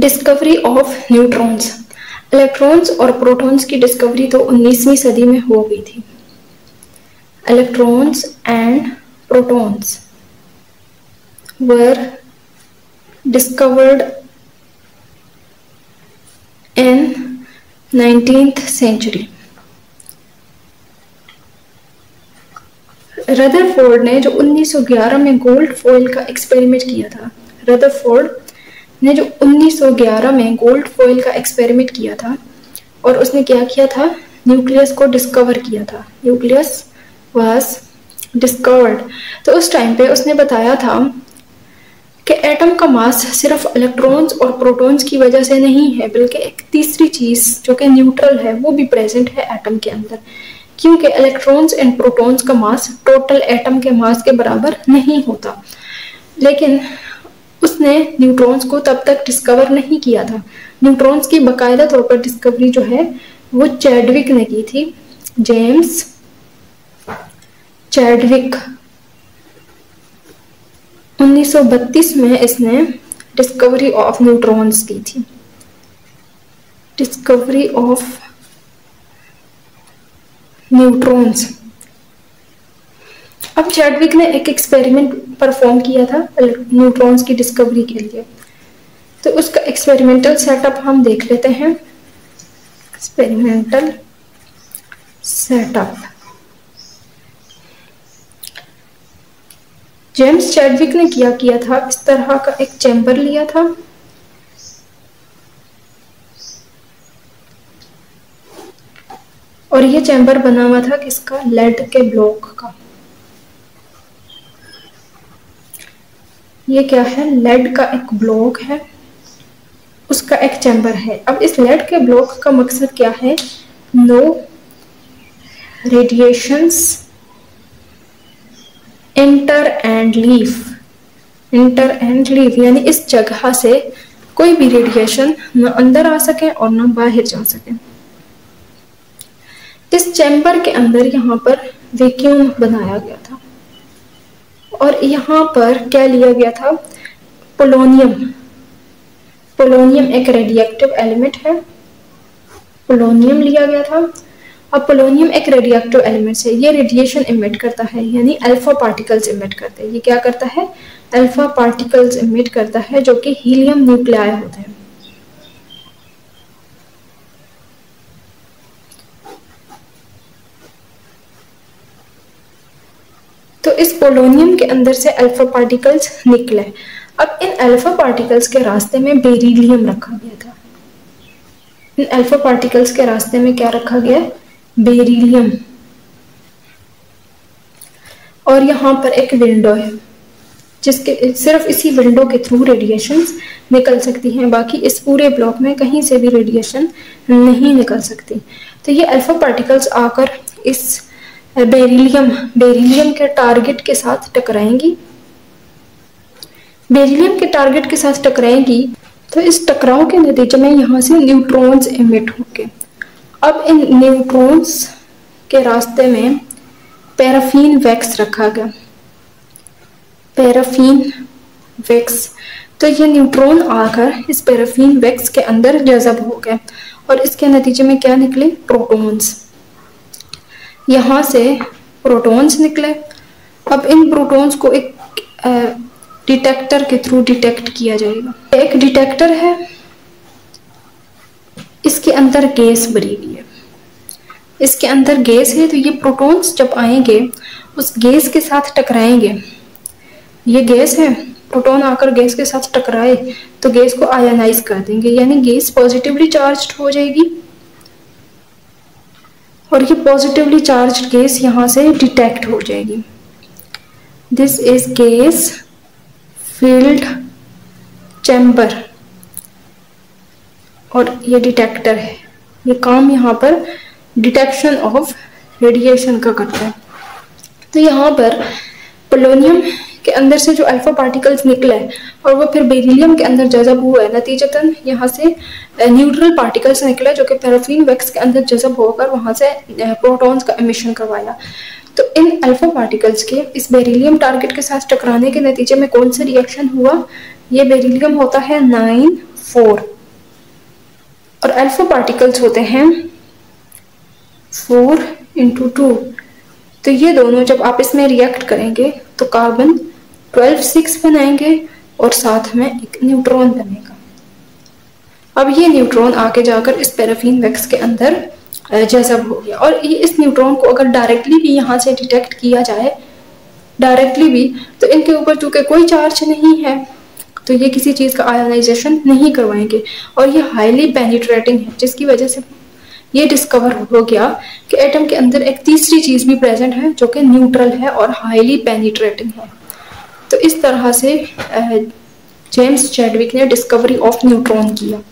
Discovery of neutrons. Electrons और protons की discovery तो 19वीं सदी में हो गई थी। Electrons and protons were discovered in 19th century। Rutherford ने जो 1911 में गोल्ड फॉइल का एक्सपेरिमेंट किया था, रदरफोर्ड ने जो 1911 में गोल्ड फॉइल का एक्सपेरिमेंट किया था और उसने क्या किया था, न्यूक्लियस को डिस्कवर किया था। Nucleus was discovered. तो उस टाइम पे उसने बताया था कि एटम का मास सिर्फ इलेक्ट्रॉन्स और प्रोटॉन्स की वजह से नहीं है, बल्कि एक तीसरी चीज जो कि न्यूट्रल है वो भी प्रेजेंट है एटम के अंदर, क्योंकि इलेक्ट्रॉन्स एंड प्रोटॉन्स का मास टोटल एटम के मास के बराबर नहीं होता। लेकिन उसने न्यूट्रॉन्स को तब तक डिस्कवर नहीं किया था। न्यूट्रॉन्स की बाकायदा तौर पर डिस्कवरी जो है वो चैडविक ने की थी, जेम्स चैडविक। 1932 में इसने डिस्कवरी ऑफ न्यूट्रॉन्स की थी, डिस्कवरी ऑफ न्यूट्रॉन्स। अब चैडविक ने एक एक्सपेरिमेंट परफॉर्म किया था न्यूट्रॉन्स की डिस्कवरी के लिए, तो उसका एक्सपेरिमेंटल सेटअप हम देख लेते हैं। एक्सपेरिमेंटल सेटअप, जेम्स चैडविक ने क्या किया था, इस तरह का एक चैम्बर लिया था और ये चैम्बर बना हुआ था किसका, लेड के ब्लॉक का। ये क्या है, लेड का एक ब्लॉक है, उसका एक चैम्बर है। अब इस लेड के ब्लॉक का मकसद क्या है, no radiations inter and leave, inter and leave यानी इस जगह से कोई भी रेडिएशन न अंदर आ सके और न बाहर जा सके। इस चैम्बर के अंदर यहाँ पर वैक्यूम बनाया गया था और यहाँ पर क्या लिया गया था, पोलोनियम। पोलोनियम एक रेडिएक्टिव एलिमेंट है, पोलोनियम लिया गया था। अब पोलोनियम एक रेडिएक्टिव एलिमेंट है, ये रेडिएशन इमिट करता है, यानी अल्फा पार्टिकल्स इमिट करते हैं। ये क्या करता है, अल्फा पार्टिकल्स इमिट करता है, जो कि हीलियम न्यूक्लियाई होते हैं। तो इस पोलोनियम के अंदर से अल्फा पार्टिकल्स निकले। अब इन अल्फा पार्टिकल्स के रास्ते में बेरिलियम रखा गया था। इन अल्फा पार्टिकल्स के रास्ते में क्या रखा गया, बेरिलियम। और यहाँ पर एक विंडो है जिसके सिर्फ इसी विंडो के थ्रू रेडिएशंस निकल सकती हैं, बाकी इस पूरे ब्लॉक में कहीं से भी रेडिएशन नहीं निकल सकती। तो ये अल्फा पार्टिकल्स आकर इस बेरिलियम के टारगेट के साथ टकराएंगी। बेरिलियम के टारगेट के साथ टकराएंगी तो इस टकराव के नतीजे में यहाँ से न्यूट्रॉन्स इमिट होंगे। अब इन न्यूट्रॉन्स के रास्ते में पैराफिन वैक्स रखा गया, पैराफिन वैक्स। तो ये न्यूट्रॉन आकर इस पैराफिन वैक्स के अंदर जज़ब हो गए और इसके नतीजे में क्या निकले, प्रोटॉन्स। यहाँ से प्रोटॉन्स निकले। अब इन प्रोटॉन्स को एक डिटेक्टर के थ्रू डिटेक्ट किया जाएगा। एक डिटेक्टर है, इसके अंदर गैस भरी हुई है, इसके अंदर गैस है। तो ये प्रोटॉन्स जब आएंगे उस गैस के साथ टकराएंगे। ये गैस है, प्रोटॉन आकर गैस के साथ टकराए तो गैस को आयनाइज कर देंगे, यानी गैस पॉजिटिवली चार्ज्ड हो जाएगी और ये पॉजिटिवली चार्ज्ड गैस यहाँ से डिटेक्ट हो जाएगी। This is gas field chamber और ये डिटेक्टर है। ये काम यहाँ पर डिटेक्शन ऑफ रेडिएशन का करता है। तो यहाँ पर पोलोनियम के अंदर से जो अल्फा पार्टिकल्स निकले और वो फिर बेरिलियम के अंदर जज़ब हुआ है, नतीजतन यहाँ से न्यूट्रल पार्टिकल्स निकले जो कि पैराफिन वैक्स के अंदर जज़ब होकर वहाँ से प्रोटॉन्स का एमिशन करवाया। तो इन अल्फा पार्टिकल्स के इस बेरिलियम टारगेट के साथ टकराने के नतीजे में कौन सा रिएक्शन हुआ, ये बेरिलियम होता है 9-4। और अल्फा पार्टिकल्स होते हैं 4 × 2। तो ये दोनों जब आप इसमें रिएक्ट करेंगे तो कार्बन 12 6 बनाएंगे और साथ में एक न्यूट्रॉन बनेगा। अब ये न्यूट्रॉन आके जाकर इस पैराफिन वैक्स के अंदर जज़ब हो गया, और ये इस न्यूट्रॉन को अगर डायरेक्टली भी यहाँ से डिटेक्ट किया जाए, डायरेक्टली भी, तो इनके ऊपर चूंकि कोई चार्ज नहीं है तो ये किसी चीज़ का आयोनाइजेशन नहीं करवाएंगे, और ये हाईली पेनिट्रेटिंग है, जिसकी वजह से ये डिस्कवर हो गया कि एटम के अंदर एक तीसरी चीज़ भी प्रेजेंट है जो कि न्यूट्रल है और हाईली पेनिट्रेटिंग है। तो इस तरह से जेम्स चैडविक ने डिस्कवरी ऑफ न्यूट्रॉन किया।